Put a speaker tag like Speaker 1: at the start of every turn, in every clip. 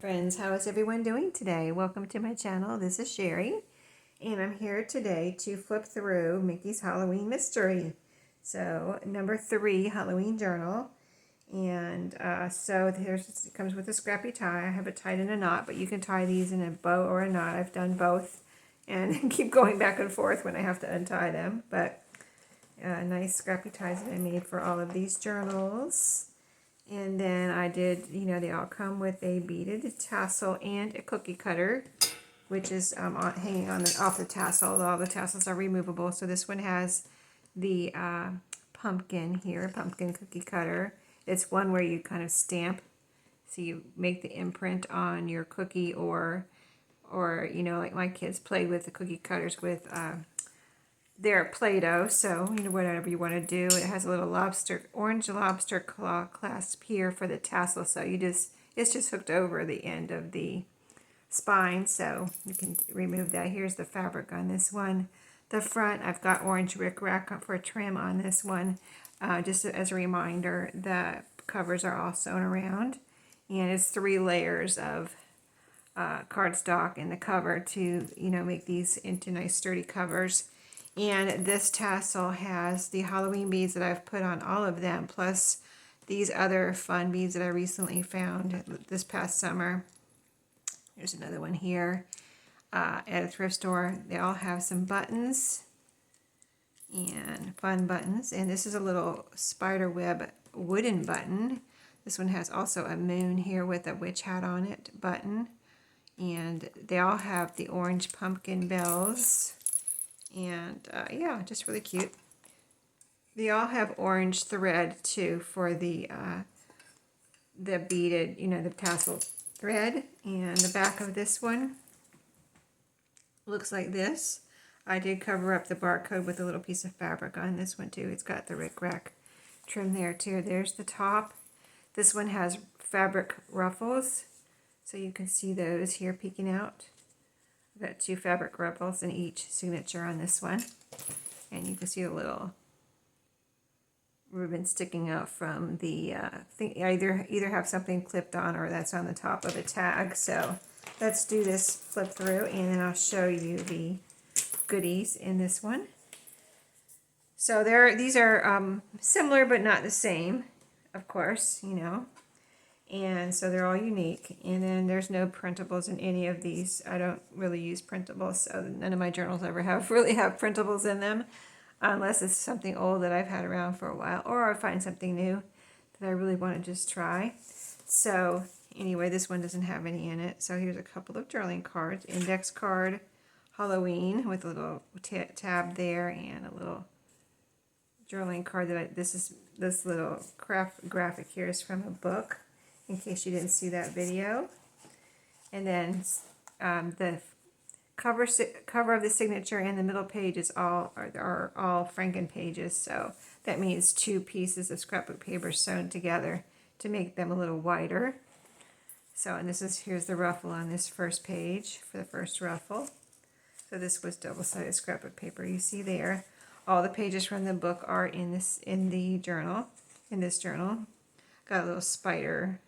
Speaker 1: Friends, how is everyone doing today? Welcome to my channel. This is Sheree, and I'm here today to flip through Mickey's Halloween Mystery. So, number 3, Halloween Journal. And so it comes with a scrappy tie. I have it tied in a knot, but you can tie these in a bow or a knot. I've done both and keep going back and forth when I have to untie them. But nice scrappy ties that I made for all of these journals. And then I did, they all come with a beaded tassel and a cookie cutter, which is hanging off the tassel. All the tassels are removable. So this one has the pumpkin here, pumpkin cookie cutter. It's one where you kind of stamp. So you make the imprint on your cookie or like my kids played with the cookie cutters with they're Play-Doh, so whatever you want to do. It has a little orange lobster claw clasp here for the tassel, so it's just hooked over the end of the spine, so you can remove that. Here's the fabric on this one. The front, I've got orange rickrack for trim on this one. Just as a reminder, the covers are all sewn around, and it's 3 layers of cardstock in the cover to make these into nice sturdy covers. And this tassel has the Halloween beads that I've put on all of them, plus these other fun beads that I recently found this past summer. There's another one here at a thrift store. They all have some buttons and fun buttons. And this is a little spider web wooden button. This one has also a moon here with a witch hat on it button. And they all have the orange pumpkin bells. And yeah, just really cute. They all have orange thread too for the beaded, the tassel thread. And the back of this one looks like this. I did cover up the barcode with a little piece of fabric on this one too. It's got the rickrack trim there too. There's the top. This one has fabric ruffles, so you can see those here peeking out. I've got 2 fabric ruffles in each signature on this one. And you can see a little ribbon sticking out from the thing. I either have something clipped on or that's on the top of a tag. So let's do this flip through and then I'll show you the goodies in this one. So these are similar but not the same, of course, And so they're all unique. And then there's no printables in any of these. I don't really use printables, so none of my journals ever really have printables in them, unless it's something old that I've had around for a while, or I find something new that I really want to just try. So anyway, this one doesn't have any in it. So here's a couple of journaling cards. Index card, Halloween, with a little tab there, and a little journaling card that this little graphic here is from a book, in case you didn't see that video. And then the cover of the signature and the middle page are all Franken pages, so that means 2 pieces of scrapbook paper sewn together to make them a little wider. So, and here's the ruffle on this first page for the first ruffle. So this was double-sided scrapbook paper. You see there, all the pages from the book are in this journal. Got a little spider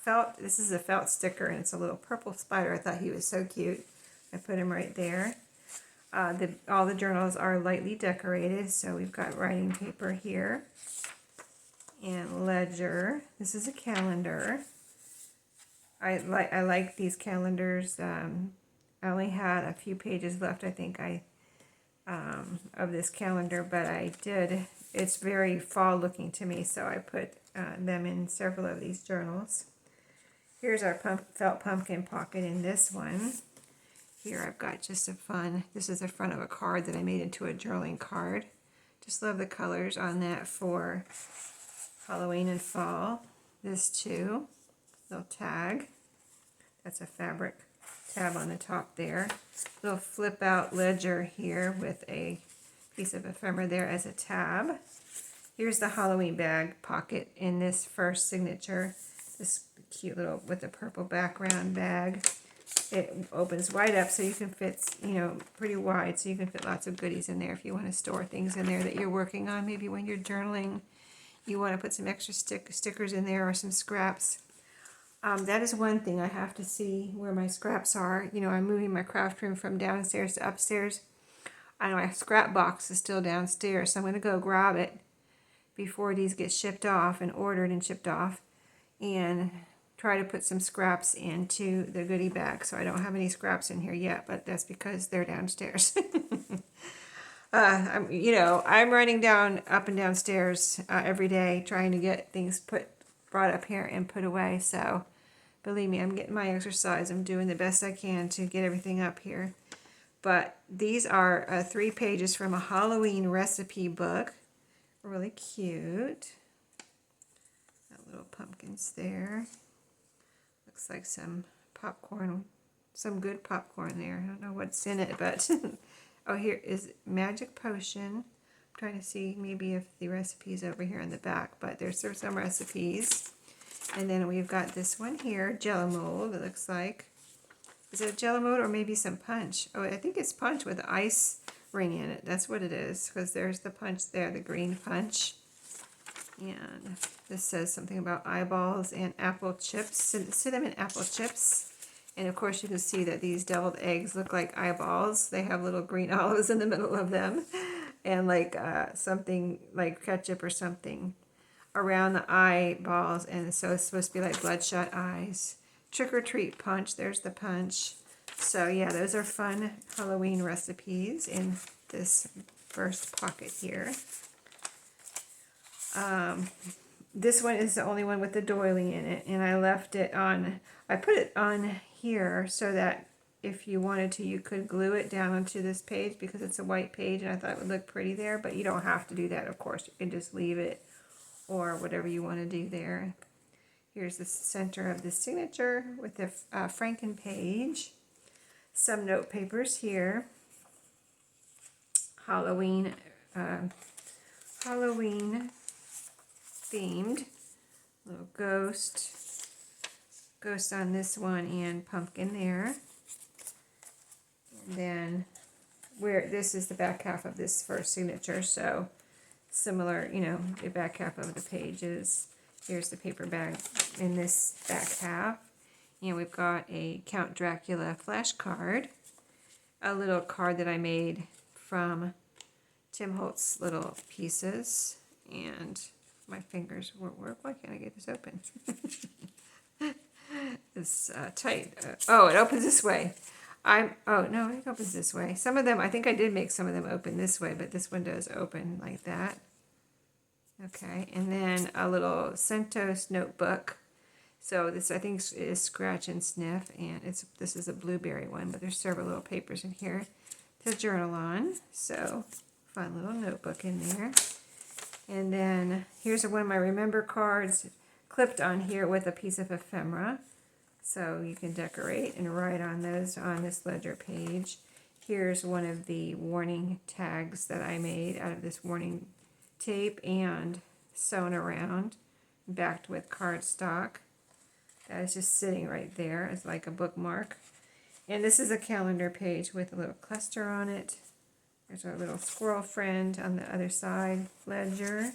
Speaker 1: felt. This is a felt sticker, and it's a little purple spider. I thought he was so cute. I put him right there. All the journals are lightly decorated, so we've got writing paper here and ledger. This is a calendar. I like these calendars. I only had a few pages left, I think, of this calendar, but it's very fall looking to me, so I put them in several of these journals. Here's our felt pumpkin pocket in this one. Here I've got just this is the front of a card that I made into a journaling card. Just love the colors on that for Halloween and fall. This too, little tag. That's a fabric tab on the top there. Little flip out ledger here with a piece of ephemera there as a tab. Here's the Halloween bag pocket in this first signature. This cute little, with a purple background bag. It opens wide up so you can fit, pretty wide, so you can fit lots of goodies in there if you want to store things in there that you're working on. Maybe when you're journaling, you want to put some extra stickers in there or some scraps. That is one thing I have to see where my scraps are. You know, I'm moving my craft room from downstairs to upstairs. I know my scrap box is still downstairs, so I'm going to go grab it before these get shipped off and ordered and shipped off, and try to put some scraps into the goodie bag. So I don't have any scraps in here yet, but that's because they're downstairs. I'm running up and downstairs every day trying to get things brought up here and put away. So believe me, I'm getting my exercise. I'm doing the best I can to get everything up here. But these are 3 pages from a Halloween recipe book. Really cute. Got little pumpkins there. Looks like some popcorn, some good popcorn there. I don't know what's in it, but oh, here is magic potion. I'm trying to see maybe if the recipe is over here in the back, but there's some recipes. And then we've got this one here, Jello mold, it looks like. Is it a Jello mold or maybe some punch? Oh, I think it's punch with ice ring in it. That's what it is, because there's the punch there, the green punch. And this says something about eyeballs and apple chips, cinnamon apple chips. And of course you can see that these deviled eggs look like eyeballs. They have little green olives in the middle of them. And like something like ketchup or something around the eyeballs. And so it's supposed to be like bloodshot eyes. Trick or treat punch, there's the punch. So yeah, those are fun Halloween recipes in this first pocket here. This one is the only one with the doily in it, and I left it on, I put it on here so that if you wanted to, you could glue it down onto this page because it's a white page, and I thought it would look pretty there, but you don't have to do that, of course. You can just leave it or whatever you want to do there. Here's the center of the signature with the Franken page. Some note papers here. Halloween themed. Little ghost on this one and pumpkin there. And then this is the back half of this first signature, so similar, you know, the back half of the pages. Here's the paper bag in this back half. And we've got a Count Dracula flashcard. A little card that I made from Tim Holtz's little pieces. And my fingers won't work. Why can't I get this open? It's tight. Oh, it opens this way. Oh, no, it opens this way. Some of them, I think I did make some of them open this way, but this one does open like that. Okay, and then a little Centos notebook. So this, I think, is Scratch and Sniff, and this is a blueberry one, but there's several little papers in here to journal on. So fun little notebook in there. And then here's one of my Remember cards clipped on here with a piece of ephemera. So you can decorate and write on those on this ledger page. Here's one of the warning tags that I made out of this warning tape and sewn around, backed with cardstock. That is just sitting right there as like a bookmark. And this is a calendar page with a little cluster on it. There's our little squirrel friend on the other side, ledger,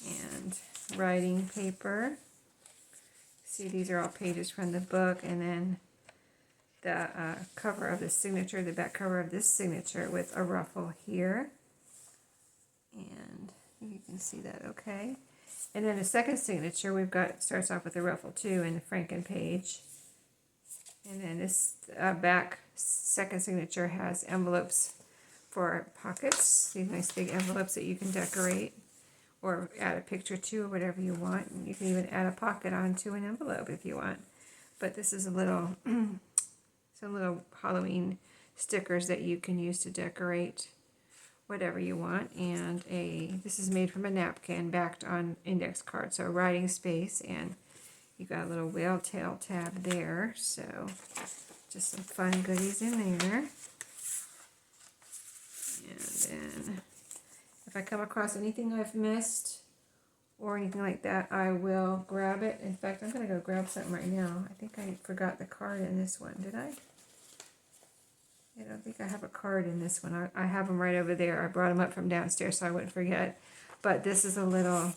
Speaker 1: and writing paper. See, these are all pages from the book, and then the cover of the signature, the back cover of this signature with a ruffle here. And you can see that okay. And then the second signature we've got starts off with a ruffle too in the Franken page. And then this back second signature has envelopes for pockets. These nice big envelopes that you can decorate or add a picture to or whatever you want. And you can even add a pocket onto an envelope if you want. But this is a little, some little Halloween stickers that you can use to decorate whatever you want. And this is made from a napkin backed on index card, so writing space, and you got a little whale tail tab there, so just some fun goodies in there. And then if I come across anything I've missed or anything like that, I will grab it. In fact, I'm going to go grab something right now. I think I forgot the card in this one. Did I? I don't think I have a card in this one. I have them right over there. I brought them up from downstairs so I wouldn't forget. But this is I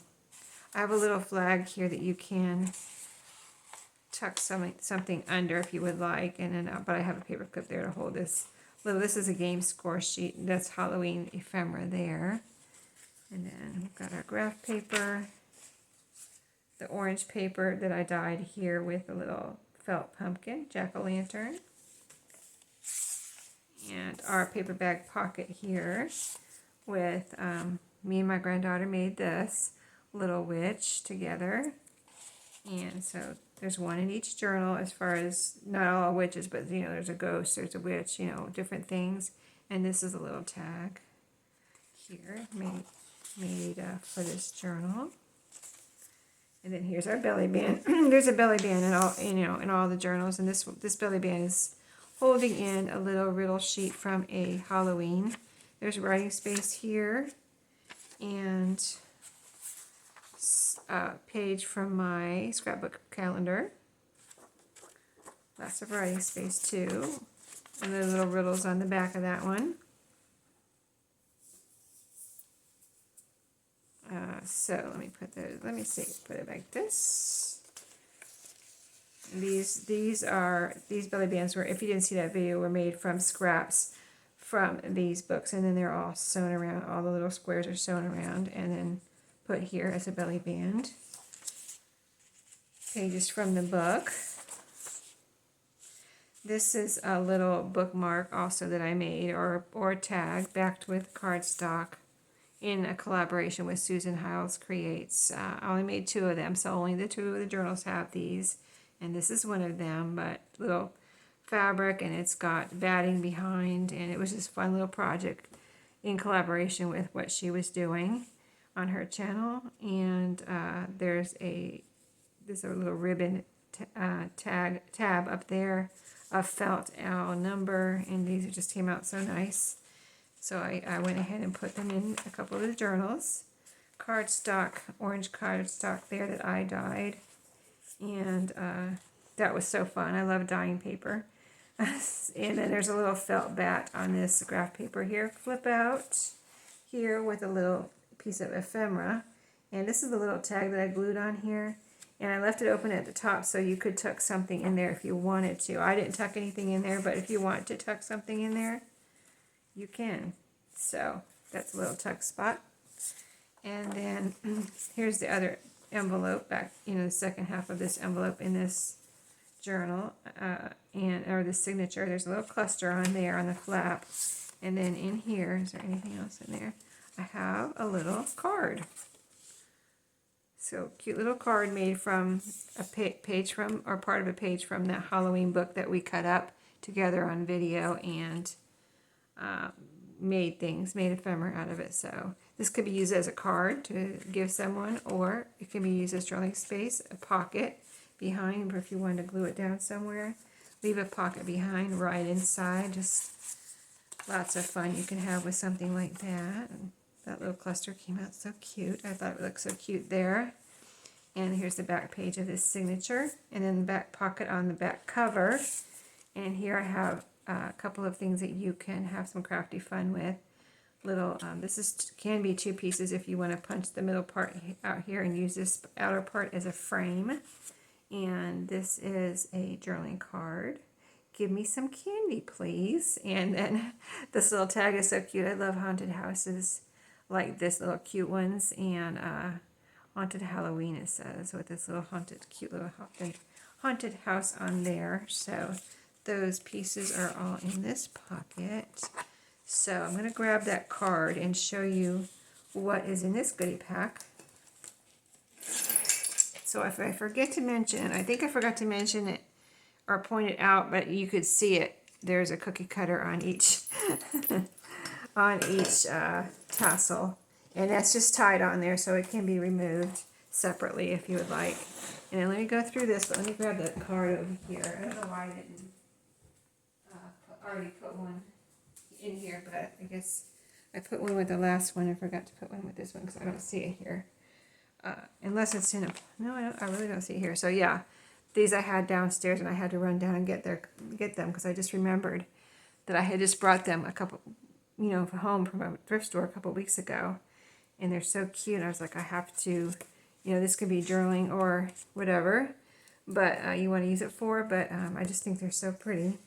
Speaker 1: have a little flag here that you can tuck something under if you would like, and then but I have a paper clip there to hold this. This is a game score sheet. That's Halloween ephemera there. And then we've got our graph paper, the orange paper that I dyed here with a little felt pumpkin, jack-o'-lantern, and our paper bag pocket here with me and my granddaughter made this little witch together. And so there's one in each journal, as far as not all witches, but you know, there's a ghost, there's a witch, you know, different things. And this is a little tag here made for this journal. And then here's our belly band. There's a belly band in all, you know, in all the journals, and this belly band is holding in a little riddle sheet from a Halloween. There's writing space here, and a page from my scrapbook calendar. Lots of writing space too, and the little riddles on the back of that one. So let me put those. Let me see. Put it like this. These belly bands were, if you didn't see that video, were made from scraps from these books, and then they're all sewn around. All the little squares are sewn around, and then put here as a belly band. Pages from the book. This is a little bookmark also that I made, or a tag backed with cardstock in a collaboration with Susan Hiles Creates. I only made 2 of them, so only the 2 of the journals have these, and this is one of them. But little fabric, and it's got batting behind, and it was just a fun little project in collaboration with what she was doing on her channel. And there's a little ribbon tab up there, a felt owl number, and these just came out so nice. So I went ahead and put them in a couple of the journals. Cardstock, orange cardstock there that I dyed. And that was so fun. I love dyeing paper. And then there's a little felt bat on this graph paper here. Flip out here with a little piece of ephemera. And this is the little tag that I glued on here. And I left it open at the top so you could tuck something in there if you wanted to. I didn't tuck anything in there, but if you want to tuck something in there, you can. So that's a little tuck spot. And then here's the other envelope back, you know, the second half of this envelope in this journal, or the signature. There's a little cluster on there on the flap. And then in here, is there anything else in there? I have a little card. So cute little card made from a page from, or part of a page from that Halloween book that we cut up together on video, and made ephemera out of it. So this could be used as a card to give someone, or it can be used as drawing space, a pocket behind, or if you wanted to glue it down somewhere, leave a pocket behind right inside. Just lots of fun you can have with something like that. And that little cluster came out so cute. I thought it looked so cute there. And here's the back page of this signature, and then the back pocket on the back cover. And here I have a couple of things that you can have some crafty fun with. Little, can be 2 pieces if you want to punch the middle part out here and use this outer part as a frame. And this is a journaling card. Give me some candy, please. And then this little tag is so cute. I love haunted houses like this, little cute ones. And haunted Halloween, it says, with this little cute little haunted house on there. So those pieces are all in this pocket. So I'm going to grab that card and show you what is in this goodie pack. So if I forget to mention, I think I forgot to mention it or point it out, but you could see it. There's a cookie cutter on each tassel, and that's just tied on there, so it can be removed separately if you would like. And then let me go through this, but let me grab the card over here. I don't know why I didn't already put one in here, but I guess I put one with the last one and forgot to put one with this one because I don't see it here. Unless it's in a, no, I really don't see it here. So yeah, these I had downstairs, and I had to run down and get them because I just remembered that I had just brought them home from a thrift store a couple weeks ago, and they're so cute. I was like, I have to, this could be journaling or whatever, but you want to use it for, but I just think they're so pretty.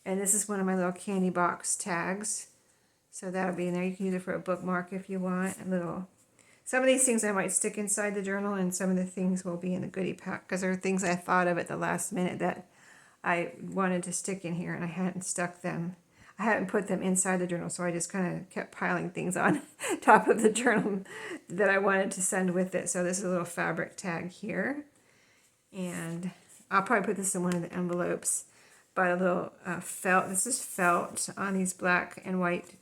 Speaker 1: And this is one of my little candy box tags. So that'll be in there. You can use it for a bookmark if you want. A little. Some of these things I might stick inside the journal, and some of the things will be in the goodie pack, because there are things I thought of at the last minute that I wanted to stick in here, and I hadn't stuck them. I hadn't put them inside the journal, so I just kind of kept piling things on top of the journal that I wanted to send with it. So this is a little fabric tag here. And I'll probably put this in one of the envelopes. But a little felt. This is felt on these black and white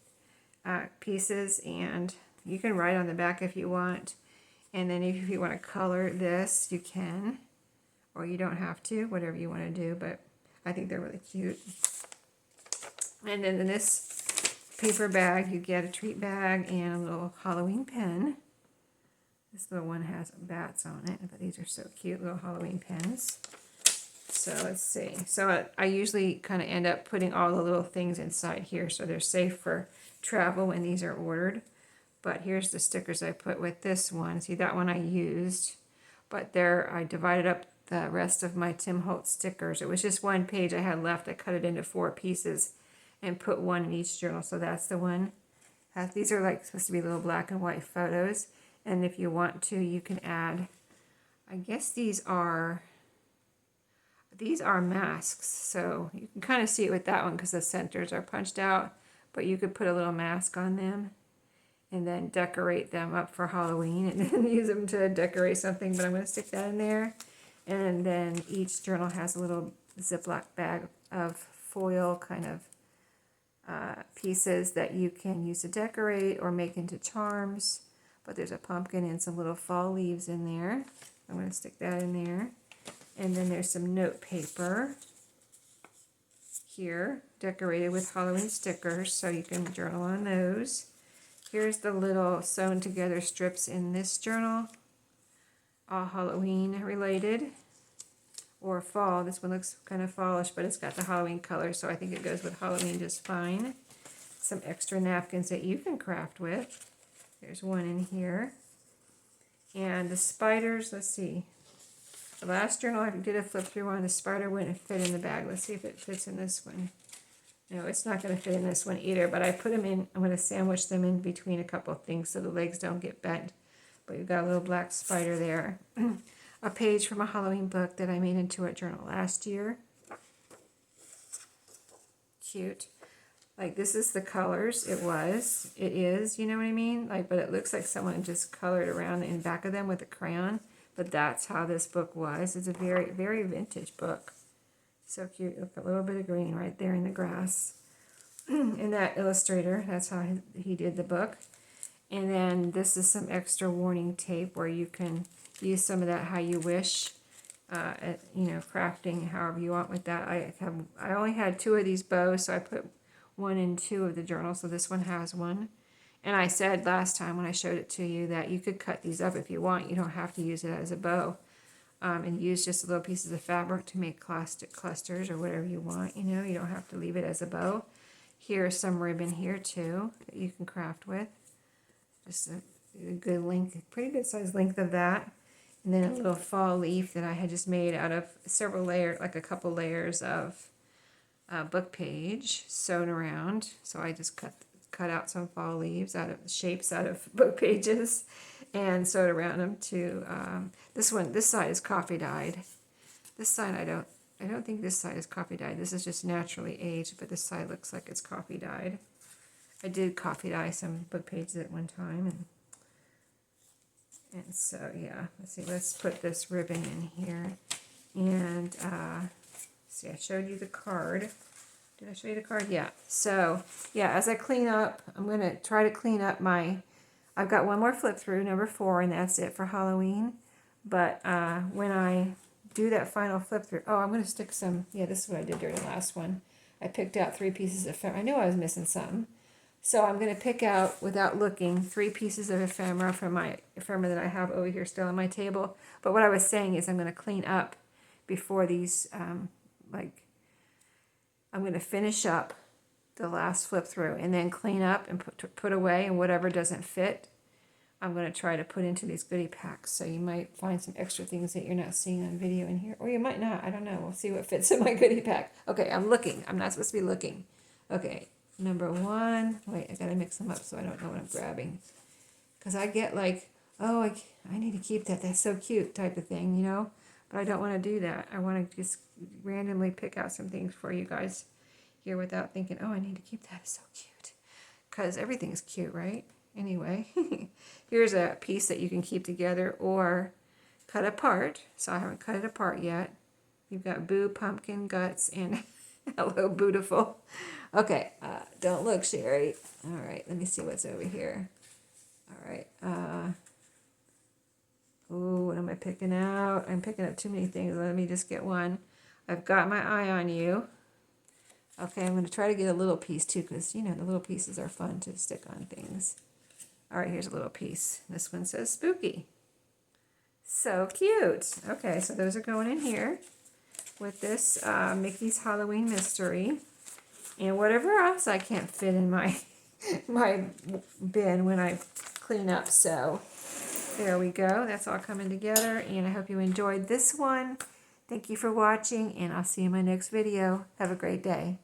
Speaker 1: pieces, and you can write on the back if you want. And then if you want to color this, you can, or you don't have to, whatever you want to do. But I think they're really cute. And then in this paper bag, you get a treat bag and a little Halloween pen. This little one has bats on it, but these are so cute, little Halloween pens. So let's see. So I usually kind of end up putting all the little things inside here so they're safe for travel when these are ordered. But here's the stickers I put with this one. See, that one I used. But there, I divided up the rest of my Tim Holtz stickers. It was just one page I had left. I cut it into 4 pieces and put one in each journal. So that's the one. These are like supposed to be little black and white photos. And if you want to, you can add, I guess these are masks, so you can kind of see it with that one because the centers are punched out, but you could put a little mask on them and then decorate them up for Halloween and then use them to decorate something, but I'm going to stick that in there. And then each journal has a little Ziploc bag of foil kind of pieces that you can use to decorate or make into charms, but there's a pumpkin and some little fall leaves in there. I'm going to stick that in there. And then there's some note paper here, decorated with Halloween stickers, so you can journal on those. Here's the little sewn together strips in this journal, all Halloween related, or fall. This one looks kind of fallish, but it's got the Halloween color, so I think it goes with Halloween just fine. Some extra napkins that you can craft with. There's one in here. And the spiders, let's see. The last journal I did a flip through on, the spider wouldn't fit in the bag. Let's see if it fits in this one. No, it's not going to fit in this one either, but I put them in, I'm going to sandwich them in between a couple of things so the legs don't get bent. But you've got a little black spider there. A page from a Halloween book that I made into a journal last year. Cute. Like, this is the colors. It is, you know what I mean? Like, but it looks like someone just colored around in back of them with a crayon. But that's how this book was. It's a very, very vintage book. So cute. Look, a little bit of green right there in the grass. And that illustrator, that's how he did the book. And then this is some extra warning tape where you can use some of that how you wish. Crafting however you want with that. I only had 2 of these bows, so I put 1 in 2 of the journals. So this one has 1. And I said last time when I showed it to you that you could cut these up if you want. You don't have to use it as a bow. And use just little pieces of fabric to make clusters or whatever you want. You don't have to leave it as a bow. Here's some ribbon here too that you can craft with. Just a good length, pretty good size length of that. And then a little fall leaf that I had just made out of several layers, like a couple layers of book page sewn around. So I just cut out some fall leaves out of shapes out of book pages and sewed around them to this side is coffee dyed. This side I don't think this side is coffee dyed. This is just naturally aged, but this side looks like it's coffee dyed. I did coffee dye some book pages at one time, and so yeah, let's put this ribbon in here. And see, I showed you the card. Did I show you the card? Yeah. So, yeah, as I clean up, I'm going to try to clean up I've got one more flip through, number 4, and that's it for Halloween. But when I do that final flip through, I'm going to stick some, this is what I did during the last one. I picked out 3 pieces of ephemera. I knew I was missing some. So I'm going to pick out, without looking, 3 pieces of ephemera from my ephemera that I have over here still on my table. But what I was saying is I'm going to clean up before these, I'm going to finish up the last flip through and then clean up and put away, and whatever doesn't fit, I'm going to try to put into these goodie packs. So you might find some extra things that you're not seeing on video in here. Or you might not. I don't know. We'll see what fits in my goodie pack. Okay, I'm looking. I'm not supposed to be looking. Okay, number 1. Wait, I got to mix them up so I don't know what I'm grabbing. Because I get like, oh, I need to keep that. That's so cute type of thing, you know. But I don't want to do that. I want to just randomly pick out some things for you guys here without thinking, oh, I need to keep that. It's so cute. Because everything's cute, right? Anyway, here's a piece that you can keep together or cut apart. So I haven't cut it apart yet. You've got Boo, Pumpkin, Guts, and Hello, Beautiful. Okay, don't look, Sheree. All right, let me see what's over here. All right. Ooh, what am I picking out? I'm picking up too many things. Let me just get one. I've got my eye on you. Okay, I'm going to try to get a little piece too because, you know, the little pieces are fun to stick on things. All right, here's a little piece. This one says spooky. So cute. Okay, so those are going in here with this Mickey's Halloween Mystery. And whatever else I can't fit in my my bin when I clean up. So there we go. That's all coming together. And I hope you enjoyed this one. Thank you for watching, and I'll see you in my next video. Have a great day.